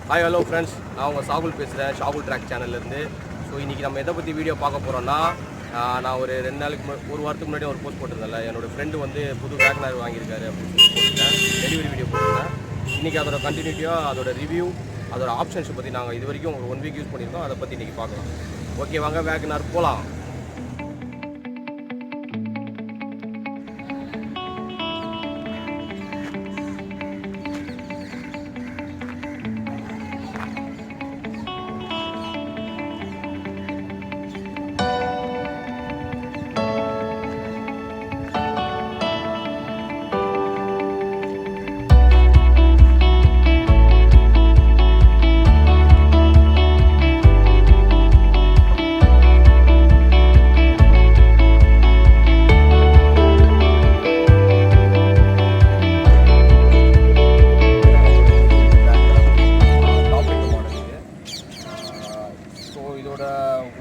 Hi hello friends, நான் உங்கள் சாகுல் பேசுகிறேன், ஷாகுல் ட்ராக் சேனல்லேருந்து. ஸோ இன்றைக்கி நம்ம எதை பற்றி வீடியோ பார்க்க போகிறோன்னா, நான் ஒரு 2 நாளைக்கு ஒரு வாரத்துக்கு முன்னாடி ஒரு போஸ்ட் போட்டிருந்தேன்ல, என்னோடய ஃப்ரெண்டு வந்து புது வேக்னர் வாங்கியிருக்காரு அப்படின்னு சொல்லி போட்டிருந்தேன், டெலிவரி வீடியோ போட்டிருந்தேன். இன்றைக்கி அதோட கண்டினியூட்டியாக அதோட ரிவ்யூ, அதோட ஆப்ஷன்ஸை பற்றி நாங்கள் இது வரைக்கும் ஒரு 1 வீக் யூஸ் பண்ணியிருக்கோம், அதை பற்றி இன்றைக்கி பார்க்கலாம். ஓகே வாங்க வேக்னர் போகலாம்.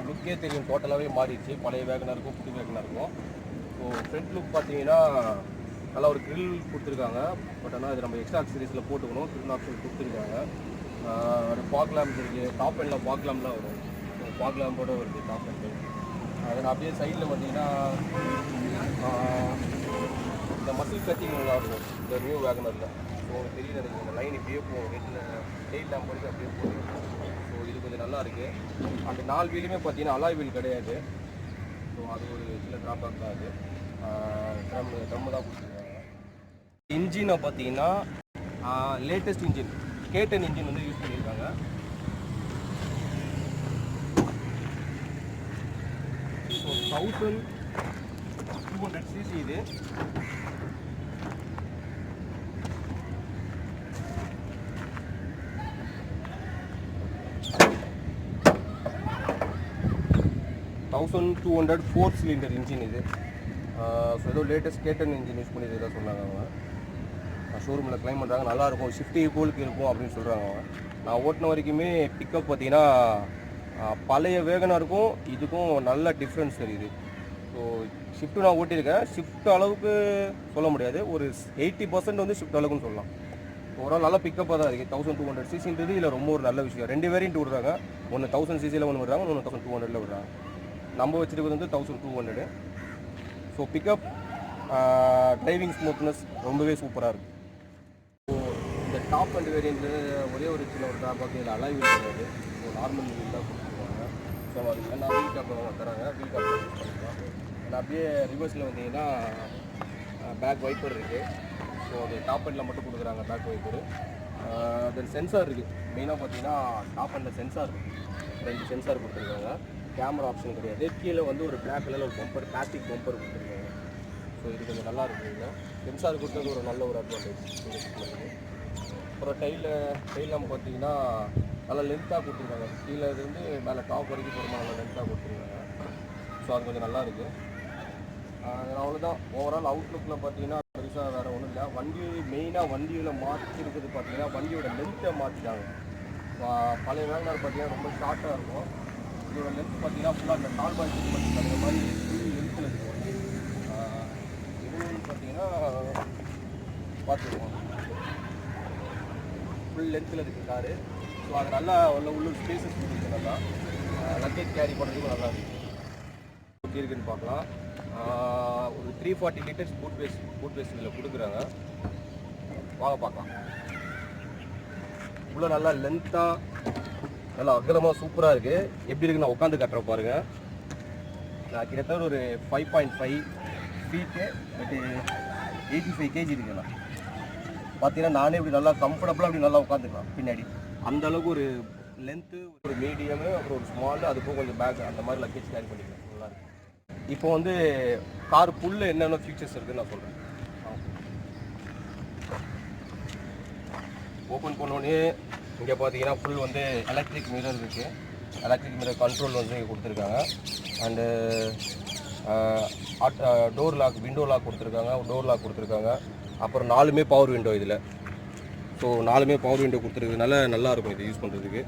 லுக்கே தெரியும், டோட்டலாகவே மாறிடுச்சு. பழைய வேகனருக்கும் புது வேகனருக்கும். ஸோ ஃப்ரண்ட் லுக் பார்த்தீங்கன்னா நல்லா ஒரு கிரில் கொடுத்துருக்காங்க. பட் ஆனால் இது நம்ம எக்ஸ்ட்ரா சீரீஸில் போட்டுக்கணும். கிரில் ஆப்ஷன் கொடுத்துருக்காங்க. ஒரு ஃபாக் லேம்ப் இருக்குது, டாப் எண்டில் ஃபாக் லேம்ப்லாம் வரும். ஃபாக் லேம்போட வருது டாப் எண்டு. அதில் அப்படியே சைடில் பார்த்தீங்கன்னா இந்த மசில் கட்டிங் நல்லா இருக்கும் இந்த நியூ வேகனரில். ஸோ உங்களுக்கு தெரியல, எனக்கு இந்த லைன் இப்படியே போகும், ஹெட்டில் டெயில் லேம்ப் வரைக்கும் அப்படியே போகும். ஸோ இது கொஞ்சம் நல்லா இருக்குது. அந்த 4 வீலுமே பார்த்தீங்கன்னா அலாய் வீல் கிடையாது. ஸோ அது ஒரு சில ட்ராபேக் தான். அது ட்ரம்மு தான் கொடுத்துருக்காங்க. இன்ஜினை பார்த்தீங்கன்னா லேட்டஸ்ட் இன்ஜின் K10 இன்ஜின் வந்து யூஸ் பண்ணியிருக்காங்க. ஸோ 1200 cc இது. $1200 4 சிலிண்டர் இன்ஜின் இது. ஸோ ஏதோ லேட்டஸ்ட் K10 இன்ஜின் யூஸ் பண்ணியிருக்கா சொன்னாங்க அவங்க. ஷோரூமில் கிளைம் பண்ணுறாங்க, நல்லாயிருக்கும், ஷிஃப்ட் ஈக்குவலுக்கு இருக்கும் அப்படின்னு சொல்கிறாங்க அவங்க. நான் ஓட்டின வரைக்குமே பிக்கப் பார்த்தீங்கன்னா பழைய வேகனருக்கும் இதுக்கும் நல்ல டிஃப்ரென்ஸ் தெரியுது. ஸோ ஷிஃப்ட்டு நான் ஓட்டியிருக்கேன், ஷிஃப்ட் அளவுக்கு சொல்ல முடியாது, ஒரு 80% வந்து ஷிஃப்ட் அளவுக்குன்னு சொல்லலாம். ஓவரால் நல்ல பிக்கப்பாக தான் இருக்குது. 1200 cc இதில் ரொம்ப ஒரு நல்ல விஷயம். 2 வேரியன்ட் விடுறாங்க, ஒன்று 1000 cc ஒன்று விடுறாங்க, ஒன்று 1200 விடுறாங்க. நம்ம வச்சுருக்கிறது வந்து 1200. ஸோ பிக்கப், டிரைவிங் ஸ்மூத்னஸ் ரொம்பவே சூப்பராக இருக்குது. ஸோ இந்த டாப் அண்ட் வேரியண்ட்டில் ஒரே ஒரு சின்ன ஒரு ட்ராபாக், இதில் அலாய் வீல் கிடையாது. ஸோ நார்மல் வீல் தான் கொடுத்துருவாங்க. ஸோ அது என்ன வீல் டாப் தராங்க, வீல் டாப் யூஸ் பண்ணிக்கலாம். நான் அப்படியே ரிவர்ஸில் வந்தீங்கன்னா பேக் வைப்பர் இருக்குது. ஸோ அது டாப் அண்டில் மட்டும் கொடுக்குறாங்க பேக் வைப்பர். தென் சென்சார் இருக்குது. மெயினாக பார்த்தீங்கன்னா டாப் அண்டில் சென்சார் இருக்குது, 2 சென்சார் கொடுத்துருக்காங்க. கேமரா ஆப்ஷன் கிடையாது. கீழே வந்து ஒரு பிளாக் கலரில் ஒரு பம்பர், பிளாஸ்டிக் பம்பர் கொடுத்துருக்காங்க. ஸோ இது கொஞ்சம் நல்லா இருக்குங்க. சென்சார் கொடுத்தது ஒரு நல்ல ஒரு அட்வான்டேஜ். அப்புறம் டைல் நம்ம பார்த்தீங்கன்னா நல்லா லென்த்தாக கொடுத்துருக்காங்க. கீழே இருந்து மேலே டாப் வரைக்கும் போகிற நல்லா லென்த்தாக கொடுத்துருக்காங்க. ஸோ அது கொஞ்சம் நல்லா இருக்குது. அவ்வளோதான். ஓவரால் அவுட்லுக்கில் பார்த்தீங்கன்னா பெருசாக வேறு ஒன்றும் இல்லை. மெயினாக வண்டியில் மாற்றிருக்கிறது பார்த்தீங்கன்னா வண்டியோட லென்த்தை மாற்றிட்டாங்க. பழைய வேகனர் பார்த்தீங்கன்னா ரொம்ப ஷார்ட்டாக இருக்கும். இதோட லென்த் பார்த்தீங்கன்னா ஃபுல்லாக அந்த டால்பாய் பண்ணி அந்த மாதிரி ஃபுல் லென்த்தில் இருக்கும். இதுவும் பார்த்தீங்கன்னா பார்த்துருவோம், ஃபுல் லென்த்தில் இருக்குது காரு. ஸோ அது நல்லா உள்ள ஸ்பேசஸ் இருக்குது, நல்லா லக்கேஜ் கேரி பண்ணுறதுக்கும் நல்லா இருக்குது. எப்படி இருக்குன்னு பார்க்கலாம். ஒரு 340 லிட்டர்ஸ் பூட் பேஸ் இதில் கொடுக்குறாங்க. வாங்க பார்க்கலாம். இவ்வளோ நல்லா லென்த்தாக நல்லா அகலமாக சூப்பராக இருக்குது. எப்படி இருக்குது நான் உட்காந்து கட்டுற பாருங்கள். நான் கிட்டத்தட்ட ஒரு 5.5 ஃபீட்டு பட் 85 kg இருக்குண்ணா. பார்த்தீங்கன்னா நானே இப்படி நல்லா கம்ஃபர்டபுளாக அப்படி நல்லா உட்காந்துக்கலாம் பின்னாடி. அந்தளவுக்கு ஒரு லென்த்து, ஒரு மீடியமு, அப்புறம் ஒரு ஸ்மாலு, அதுக்கும் கொஞ்சம் பேக், அந்த மாதிரி லக்கேஜ் கேரி பண்ணிக்கலாம். நல்லா இருக்குது. இப்போ வந்து கார் ஃபுல்லில் என்னென்ன ஃபீச்சர்ஸ் இருக்குதுன்னு நான் சொல்கிறேன். ஓப்பன் பண்ணோடனே இங்கே பார்த்தீங்கன்னா ஃபுல் வந்து எலக்ட்ரிக் மிரர் இருக்குது. எலக்ட்ரிக் மிரர் கண்ட்ரோல் வந்து இங்கே கொடுத்துருக்காங்க. And door lock, window lock கொடுத்துருக்காங்க, டோர் லாக் கொடுத்துருக்காங்க. அப்புறம் 4மே பவர் விண்டோ இதில். ஸோ 4மே பவர் விண்டோ கொடுத்துருக்கிறதுனால நல்லாயிருக்கும் இது யூஸ் பண்ணுறதுக்கு.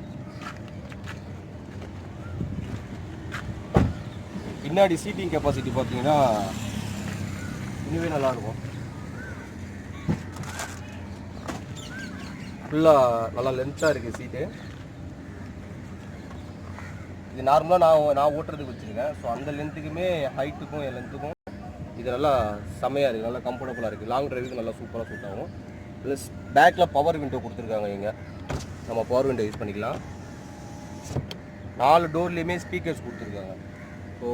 பின்னாடி சீட்டிங் கெப்பாசிட்டி பார்த்தீங்கன்னா இன்னுமே நல்லாயிருக்கும். ஃபுல்லாக நல்லா லென்த்தாக இருக்குது சீட்டு. இது நார்மலாக நான் ஓட்டுறதுக்கு வச்சுருக்கேன். ஸோ அந்த லென்த்துக்குமே ஹைட்டுக்கும் என் லென்த்துக்கும் இது நல்லா செம்மையாக இருக்குது, நல்லா கம்ஃபர்டபுளாக இருக்குது. லாங் டிரைவுக்கு நல்லா சூப்பராக சூட் ஆகும். ப்ளஸ் பேக்கில் பவர் விண்டோ கொடுத்துருக்காங்க. இங்கே நம்ம பவர் விண்டோ யூஸ் பண்ணிக்கலாம். 4 டோர்லேயுமே ஸ்பீக்கர்ஸ் கொடுத்துருக்காங்க. ஸோ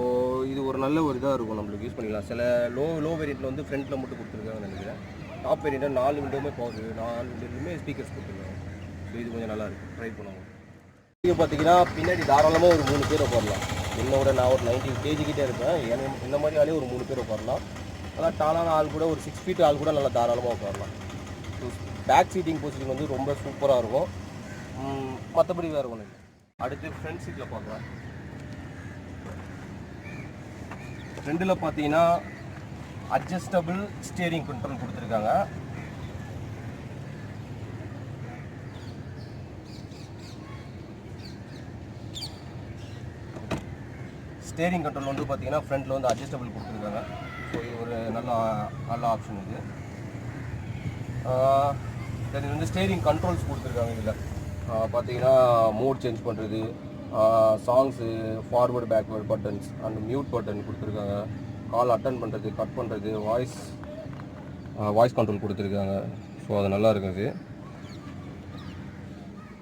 இது ஒரு நல்ல ஒரு இதாக இருக்கும், நம்மளுக்கு யூஸ் பண்ணிக்கலாம். சில லோ வேரியண்ட்டில் வந்து ஃப்ரண்ட்டில் மட்டும் கொடுத்துருக்காங்கன்னு நினைக்கிறேன். டாப் வேரியண்ட்டில் 4 விண்டோவுமே பவர், 4 விண்டோலையுமே ஸ்பீக்கர்ஸ் கொடுத்துருக்காங்க. ஸோ இது கொஞ்சம் நல்லாயிருக்கு, ட்ரை பண்ணுவாங்க. இது பார்த்தீங்கன்னா பின்னாடி தாராளமாக ஒரு 3 பேர் உட்காரலாம். என்னோட நான் ஒரு 90 kg கிட்டே இருப்பேன். எனக்கு இந்த மாதிரி ஆளே ஒரு 3 பேர் உட்காரலாம். அதான் டாலான ஆள் கூட ஒரு 6 feet ஆள் கூட நல்லா தாராளமாக உட்காரலாம். ஸோ பேக் சீட்டிங் பொசிஷன் வந்து ரொம்ப சூப்பராக இருக்கும். மற்றபடி வேறு ஒன்றும் இல்லை. அடுத்து ஃப்ரண்ட் சீட்டில் பார்க்கலாம். ஃப்ரண்டில் பார்த்தீங்கன்னா அட்ஜஸ்டபிள் ஸ்டியரிங் கண்ட்ரோல் கொடுத்துருக்காங்க. ஸ்டேரிங் கண்ட்ரோல் வந்து பார்த்தீங்கன்னா ஃப்ரண்ட்டில் வந்து அட்ஜஸ்டபிள் கொடுத்துருக்காங்க. ஸோ இது ஒரு நல்ல ஆப்ஷன் இது. இது வந்து ஸ்டேரிங் கண்ட்ரோல்ஸ் கொடுத்துருக்காங்க. இதில் பார்த்தீங்கன்னா மூட் சேஞ்ச் பண்ணுறது, songs, forward backward buttons and mute button கொடுத்துருக்காங்க. கால் அட்டன் பண்ணுறது, கட் பண்ணுறது, வாய்ஸ் கண்ட்ரோல் கொடுத்துருக்காங்க. ஸோ அது நல்லா இருக்குது.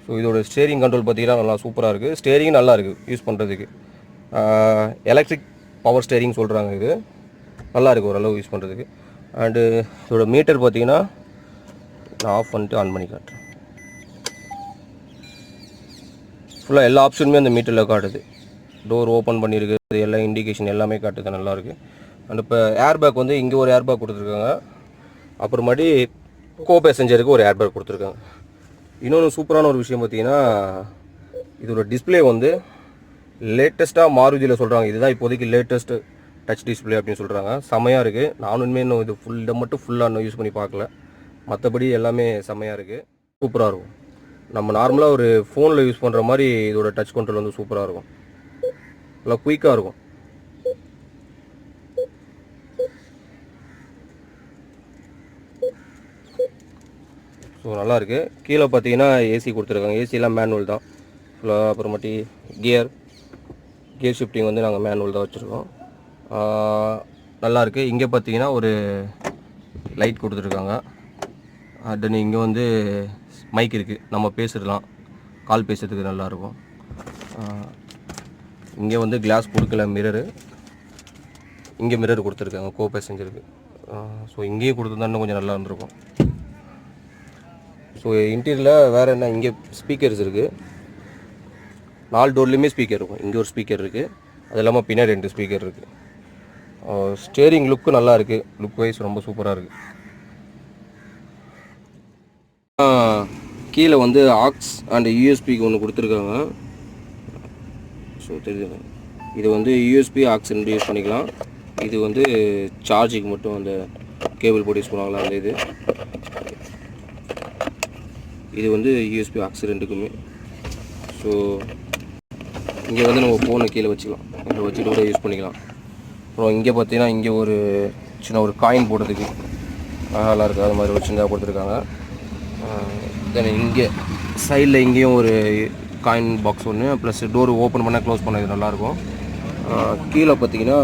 ஸோ இதோட ஸ்டேரிங் கண்ட்ரோல் பார்த்தீங்கன்னா நல்லா சூப்பராக இருக்குது. ஸ்டேரிங் நல்லா இருக்குது யூஸ் பண்ணுறதுக்கு. எலக்ட்ரிக் பவர் ஸ்டேரிங் சொல்கிறாங்க. இது நல்லா இருக்குது ஓரளவு யூஸ் பண்ணுறதுக்கு. அண்டு இதோட மீட்டர் பார்த்தீங்கன்னா நான் ஆஃப் பண்ணிட்டு ஆன் பண்ணி காட்டுறேன். ஃபுல்லாக எல்லா ஆப்ஷனுமே அந்த மீட்டரில் காட்டுது. டோர் ஓப்பன் பண்ணியிருக்குது, எல்லா இண்டிகேஷன் எல்லாமே காட்டுது, நல்லாயிருக்கு. அண்ட் இப்போ ஏர்பேக் வந்து இங்கே ஒரு ஏர்பேக் கொடுத்துருக்காங்க. அப்புறமாடி கோ பேசஞ்சருக்கு ஒரு ஏர்பேக் கொடுத்துருக்காங்க. இன்னொன்று சூப்பரான ஒரு விஷயம் பார்த்தீங்கன்னா இதோட டிஸ்பிளே வந்து லேட்டஸ்ட்டாக மாருதியில் சொல்கிறாங்க. இதுதான் இப்போதைக்கு லேட்டஸ்ட்டு டச் டிஸ்பிளே அப்படின்னு சொல்கிறாங்க. செம்மையாக இருக்குது. நானுமே இன்னும் இதை மட்டும் ஃபுல்லாக இன்னும் யூஸ் பண்ணி பார்க்கல. மற்றபடி எல்லாமே செம்மையாக இருக்குது, சூப்பராக இருக்கும். நம்ம நார்மலாக ஒரு ஃபோனில் யூஸ் பண்ணுற மாதிரி இதோட டச் கண்ட்ரோல் வந்து சூப்பராக இருக்கும், நல்லா குயிக்காக இருக்கும். ஸோ நல்லாயிருக்கு. கீழே பார்த்தீங்கன்னா ஏசி கொடுத்துருக்காங்க. ஏசியெல்லாம் மேனுவல் தான் ஃபுல்லாக. அப்புறமாட்டி கியர் ஷிஃப்டிங் வந்து நாங்கள் மேனுவல் தான் வச்சுருக்கோம். நல்லாயிருக்கு. இங்கே பார்த்தீங்கன்னா ஒரு லைட் கொடுத்துருக்காங்க. தென் இங்கே வந்து மைக் இருக்குது, நம்ம பேசிடலாம், கால் பேசுறதுக்கு நல்லாயிருக்கும். இங்கே வந்து கிளாஸ் கொடுக்கல, மிரரு. இங்கே மிரர் கொடுத்துருக்காங்க கோ பேசஞ்சருக்கு. ஸோ இங்கேயும் கொடுத்துருந்தா இன்னும் கொஞ்சம் நல்லா இருந்திருக்கும். ஸோ இன்டீரியரில் வேறு என்ன, இங்கே ஸ்பீக்கர்ஸ் இருக்குது. 4 டோர்லேயுமே ஸ்பீக்கர் இருக்கும். இங்கே ஒரு ஸ்பீக்கர் இருக்குது, அது இல்லாமல் பின்னாடி 2 ஸ்பீக்கர் இருக்குது. ஸ்டேரிங் லுக்கு நல்லா இருக்குது, லுக் வைஸ் ரொம்ப சூப்பராக இருக்குது. கீழே வந்து ஆக்ஸ் அண்ட் யூஎஸ்பிக்கு ஒன்று கொடுத்துருக்காங்க. ஸோ தெரியுது, இது வந்து யூஎஸ்பி ஆக்ஸ் 2 யூஸ் பண்ணிக்கலாம். இது வந்து சார்ஜிங் மட்டும் அந்த கேபிள் போட்டு யூஸ் பண்ணுவாங்களா அந்த இது வந்து யூஎஸ்பி ஆக்ஸ் 2க்குமே. ஸோ இங்கே வந்து நம்ம ஃபோனை கீழே வச்சுக்கலாம், இங்கே வச்சுட்டு கூட யூஸ் பண்ணிக்கலாம். அப்புறம் இங்கே பார்த்தீங்கன்னா இங்கே ஒரு சின்ன ஒரு காயின் போடுறதுக்கு நல்லா இருக்குது, அது மாதிரி ஒரு சின்னதாக கொடுத்துருக்காங்க. தென் இங்கே சைடில் இங்கேயும் ஒரு காயின் பாக்ஸ் ஒன்று, ப்ளஸ் டோர் ஓப்பன் பண்ணால் க்ளோஸ் பண்ண இது நல்லாயிருக்கும். கீழே பார்த்தீங்கன்னா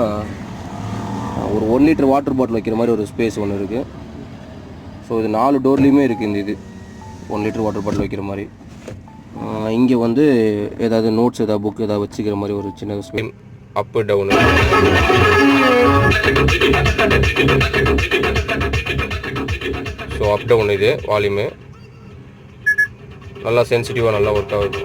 ஒரு 1 லிட்டர் வாட்டர் பாட்டில் வைக்கிற மாதிரி ஒரு ஸ்பேஸ் ஒன்று இருக்குது. ஸோ இது 4 டோர்லேயுமே இருக்குது. இந்த இது 1 லிட்டர் வாட்டர் பாட்டில் வைக்கிற மாதிரி. இங்கே வந்து ஏதாவது நோட்ஸ், ஏதாவது புக் ஏதாவது வச்சுக்கிற மாதிரி ஒரு சின்ன space. Up down. So up down இது வால்யூமு நல்லா சென்சிட்டிவாக நல்லா ஒர்க் ஆகுது.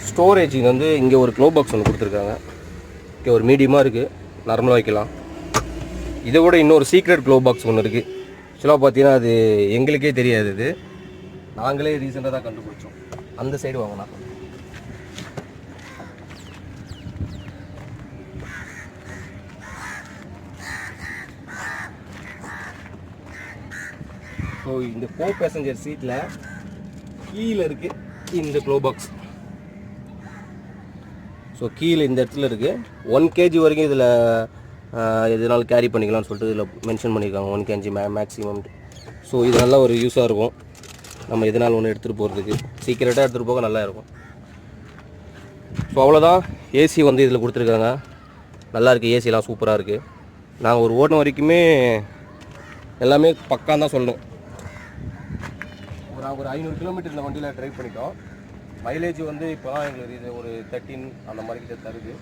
ஸ்டோரேஜிங் வந்து இங்கே ஒரு க்ளோ பாக்ஸ் ஒன்று கொடுத்துருக்காங்க. இங்கே ஒரு மீடியமாக இருக்குது, நார்மலாக வைக்கலாம். இதை விட இன்னொரு சீக்ரெட் க்ளோ பாக்ஸ் ஒன்று இருக்குது. ஆக்சுவலாக பார்த்தீங்கன்னா அது எங்களுக்கே தெரியாது, இது நாங்களே ரீசெண்டாக தான் கண்டுபிடிச்சோம். அந்த சைடு வாங்கினா ஸோ இந்த 4 பேசஞ்சர் சீட்டில் கீழே இருக்குது இந்த க்ளோ பாக்ஸ். ஸோ கீழே இந்த இடத்துல இருக்குது. 1 kg வரைக்கும் இதில் எதுனாலும் கேரி பண்ணிக்கலாம்னு சொல்லிட்டு இதில் மென்ஷன் பண்ணியிருக்காங்க 1 kg மேக்ஸிமம். ஸோ இது நல்லா ஒரு யூஸாக இருக்கும், நம்ம எதனாலும் ஒன்று எடுத்துகிட்டு போகிறதுக்கு சீக்கிரட்டாக எடுத்துகிட்டு போக நல்லா இருக்கும். ஸோ அவ்வளோதான். ஏசி வந்து இதில் கொடுத்துருக்காங்க, நல்லாயிருக்கு, ஏசிலாம் சூப்பராக இருக்குது. நாங்கள் ஒரு ஓட்டின வரைக்குமே எல்லாமே பக்கான்னு தான் சொல்லணும். ஒரு 500 கிலோமீட்டர் இந்த வண்டியில் ட்ரைவ் பண்ணிட்டோம். மைலேஜ் வந்து இப்போ தான் எங்களுக்கு இது ஒரு 13 அந்த மாதிரி கிட்ட தருது.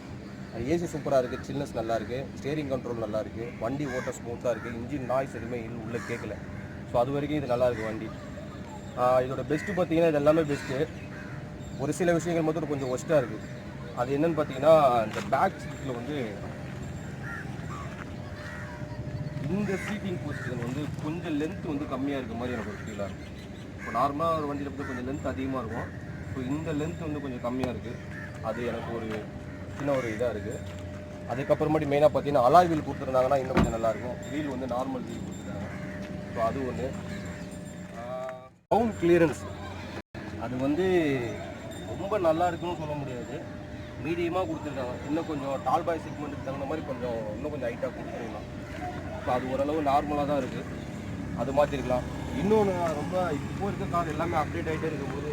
ஏசி சூப்பராக இருக்குது, சில்னஸ் நல்லா இருக்குது, ஸ்டேரிங் கண்ட்ரோல் நல்லா இருக்குது, வண்டி ஓட்ட ஸ்மூத்தாக இருக்குது, இன்ஜின் நாய்ஸ் எதுவுமே உள்ளே கேட்கல. ஸோ அது வரைக்கும் இது நல்லாயிருக்கு வண்டி. இதோட பெஸ்ட்டு பார்த்தீங்கன்னா இது எல்லாமே பெஸ்ட்டு. ஒரு சில விஷயங்கள் மட்டும் கொஞ்சம் ஒஸ்ட்டாக இருக்குது. அது என்னென்னு பார்த்தீங்கன்னா இந்த பேக் சீட்டில் வந்து இந்த சீட்டிங் பொசிஷன் வந்து கொஞ்சம் லென்த் வந்து கம்மியாக இருக்க மாதிரி எனக்கு ஒரு ஃபீலாக இருக்குது. இப்போ நார்மலாக ஒரு வண்டியில் வந்து கொஞ்சம் லென்த் அதிகமாக இருக்கும், ஸோ இந்த லென்த் வந்து கொஞ்சம் கம்மியாக இருக்குது. அது எனக்கு ஒரு சின்ன ஒரு இதாக இருக்குது. அதுக்கப்புறமேட்டு மெயினாக பார்த்தீங்கன்னா அலாய் வீல் கொடுத்துருந்தாங்கன்னா இன்னும் கொஞ்சம் நல்லாயிருக்கும். வீல் வந்து நார்மல் வீல் கொடுத்துருக்காங்க. ஸோ அது ஒன்று. சவுண்ட் கிளியரன்ஸ் அது வந்து ரொம்ப நல்லா இருக்குன்னு சொல்ல முடியாது, மீடியமாக கொடுத்துருக்காங்க. இன்னும் கொஞ்சம் டால் பாய் செக்மெண்ட்டுக்கு தகுந்த மாதிரி இன்னும் கொஞ்சம் ஹைட்டாக கொடுத்துருக்கலாம். ஸோ அது ஓரளவு நார்மலாக தான் இருக்குது, அது மாற்றிருக்கலாம். இன்னொன்று ரொம்ப இப்போ இருக்க கார் எல்லாமே அப்டேட் ஆகிட்டே இருக்கும்போது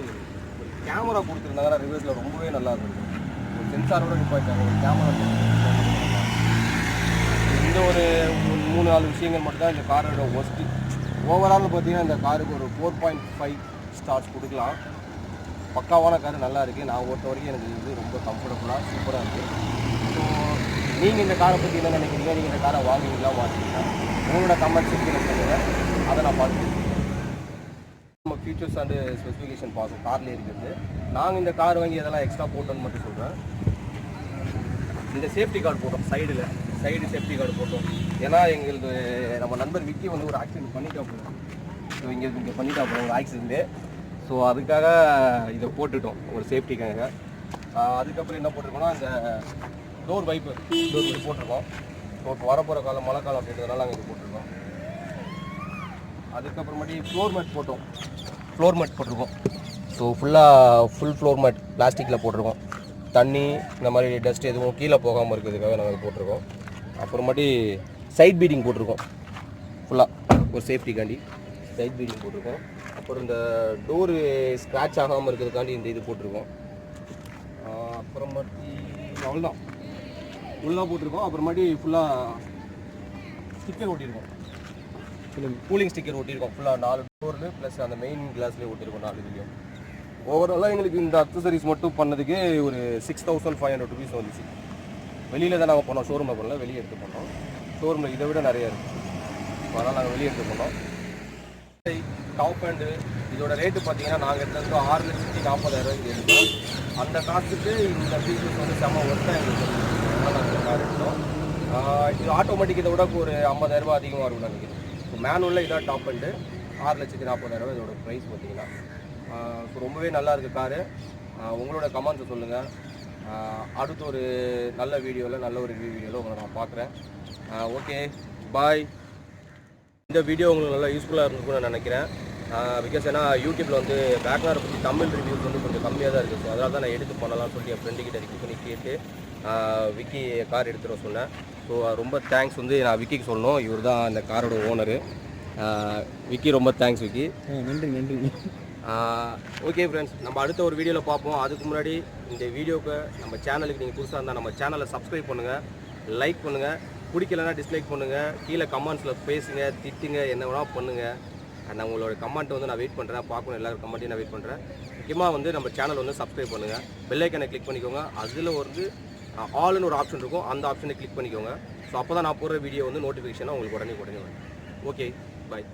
ஒரு கேமரா கொடுத்துருந்தாங்கன்னா ரிவர்ஸில் ரொம்பவே நல்லா இருக்கும். ஒரு சென்சாரோட நிப்பாட்டாங்க, ஒரு கேமரா. இந்த ஒரு 3-4 விஷயங்கள் மட்டும்தான் இந்த காரோட ஒஸ்ட்டு. ஓவரால் பார்த்தீங்கன்னா இந்த காருக்கு ஒரு 4.5 ஸ்டார்ஸ் கொடுக்கலாம். பக்காவான கார் நல்லா இருக்குது. நான் ஓட்ட வரைக்கும் எனக்கு இது ரொம்ப கம்ஃபர்டபுளாக சூப்பராக இருக்குது. ஸோ நீங்கள் இந்த காரை பற்றி என்ன நினைக்கிறீங்க? நீங்கள் இந்த காரை வாங்குவீங்களா மாட்டீங்களா? உங்களோட கமெண்ட் செக்ஷனில் சொல்லுங்கள், அதை நான் பார்த்துருக்கேன். நம்ம ஃபீச்சர்ஸ் அண்டு ஸ்பெசிஃபிகேஷன் பார்ப்போம் கார்லேயே இருக்கிறது. நாங்கள் இந்த கார் வாங்கி எதெல்லாம் எக்ஸ்ட்ரா போட்டோன்னு மட்டும் சொல்கிறேன். இந்த சேஃப்டி கார்டு போட்டோம், சைடு சேஃப்டி கார்டு போட்டோம். ஏன்னா எங்களுக்கு நம்ம நண்பர் விக்கி வந்து ஒரு ஆக்சிடென்ட் பண்ணிட்டாப்புல. ஸோ இங்கே பண்ணிட்டாப்புல ஒரு ஆக்சிடென்ட்டு. ஸோ அதுக்காக இதை போட்டுட்டோம் ஒரு சேஃப்டிக்காக. அதுக்கப்புறம் என்ன போட்டிருக்கோம்னா இந்த டோர் வைப்பர் போட்டிருக்கோம். ஸோ இப்போ வரப்போகிற காலம் மழை காலம் அப்படின்றதுனால நாங்கள் இது போட்டிருக்கோம். அதுக்கப்புறமேட்டி ஃப்ளோர் மேட் போட்டிருக்கோம். ஸோ ஃபுல் ஃப்ளோர் மேட் பிளாஸ்டிக்கில் போட்டிருக்கோம். தண்ணி இந்த மாதிரி டஸ்ட் எதுவும் கீழே போகாமல் இருக்கிறதுக்காக நாங்கள் போட்டிருக்கோம். அப்புறமாட்டி சைட் பீடிங் போட்டிருக்கோம், ஃபுல்லாக ஒரு சேஃப்டிக்காண்டி சைட் பீடிங் போட்டிருக்கோம். அப்புறம் இந்த டோரு ஸ்க்ராட்ச் ஆகாமல் இருக்கிறதுக்காண்டி இந்த இது போட்டிருக்கோம். அப்புறமாட்டி அவ்வளோதான் ஃபுல்லாக போட்டிருக்கோம். அப்புறமாட்டி ஃபுல்லாக ஸ்டிக்கர் ஓட்டியிருக்கோம், கூலிங் ஸ்டிக்கர் ஓட்டியிருக்கோம். ஃபுல்லாக 4 டோரில் ப்ளஸ் அந்த மெயின் கிளாஸ்லேயே ஓட்டியிருக்கோம் 4 இதுலேயும். ஓவராலாக எங்களுக்கு இந்த அக்சசரிஸ் மட்டும் பண்ணதுக்கு ஒரு 6500 ருபீஸ் வந்துச்சு. வெளியில் தான் நாங்கள் போனோம், ஷோரூமில் பண்ணல, வெளியே எடுத்து பண்ணோம். ஷோரூமில் இதை விட நிறைய இருக்குது, அதனால் நாங்கள் வெளியே எடுத்து பண்ணோம். டாப் ஹேண்டு இதோட ரேட்டு பார்த்தீங்கன்னா நாங்கள் எடுத்தது 6,40,000 இங்கே எடுத்தோம். அந்த காசுக்கு இந்த ஃபீச்சர்ஸ் வந்து செம்ம ஒர்த்தாக எங்களுக்கு நாங்கள் கார் எடுத்தோம். இது ஆட்டோமேட்டிக் இதை விட ஒரு 50,000 ரூபா அதிகமாக இருக்கும் நினைக்கிறேன். இப்போ மேனுவலில் இதான் டாப் ஹேண்டு 6,40,000 இதோட ப்ரைஸ் பார்த்தீங்கன்னா. ஸோ ரொம்பவே நல்லா இருக்குது காரு. உங்களோட கமெண்ட்ஸை சொல்லுங்கள். அடுத்த ஒரு நல்ல வீடியோவில் நல்ல ஒரு வீடியோவில் உங்களை நான் பார்க்குறேன். ஓகே, பாய். இந்த வீடியோ உங்களுக்கு நல்லா யூஸ்ஃபுல்லாக இருந்துக்குன்னு நான் நினைக்கிறேன். பிகாஸ் ஏன்னா யூடியூப்பில் வந்து வேக்னாரை பற்றி தமிழ் ரிவ்யூஸ் வந்து கொஞ்சம் கம்மியாக தான் இருக்குது. ஸோ அதனால தான் நான் எடுத்து பண்ணலாம்னு சொல்லிட்டு என் ஃப்ரெண்டுக்கிட்ட ரிக்வெஸ்ட் பண்ணி கேட்டு விக்கி கார் எடுத்துகிட்டு வர சொன்னேன். ஸோ ரொம்ப தேங்க்ஸ் வந்து நான் விக்கிக்கு சொல்லணும். இவர் தான் இந்த காரோட ஓனரு. விக்கி ரொம்ப தேங்க்ஸ் விக்கி. நன்றி. ஓகே ஃப்ரெண்ட்ஸ், நம்ம அடுத்த ஒரு வீடியோவில் பார்ப்போம். அதுக்கு முன்னாடி இந்த வீடியோவுக்கு நம்ம சேனலுக்கு நீங்கள் புதுசாக இருந்தால் நம்ம சேனலை சப்ஸ்கிரைப் பண்ணுங்கள், லைக் பண்ணுங்கள், பிடிக்கலன்னா டிஸ்லைக் பண்ணுங்கள், கீழே கமெண்ட்ஸில் பேசுங்க, திட்டுங்க, என்ன வேணால் பண்ணுங்கள். நான் உங்களோட கமெண்ட்டை வந்து நான் வெயிட் பண்ணுறேன், பார்க்கணும் எல்லாரும் கமெண்ட்டையும் நான் வெயிட் பண்ணுறேன். முக்கியமாக வந்து நம்ம சேனல் வந்து சப்ஸ்கிரைப் பண்ணுங்கள், பெல் ஐக்கனை கிளிக் பண்ணிக்கோங்க. அதில் வந்து ஆல்னு ஒரு ஆப்ஷன் இருக்கும், அந்த ஆப்ஷனை கிளிக் பண்ணிக்கோங்க. ஸோ அப்போ தான் நான் போடுற வீடியோ வந்து நோட்டிஃபிகேஷனாக உங்களுக்கு உடனே வரும். ஓகே, பாய்.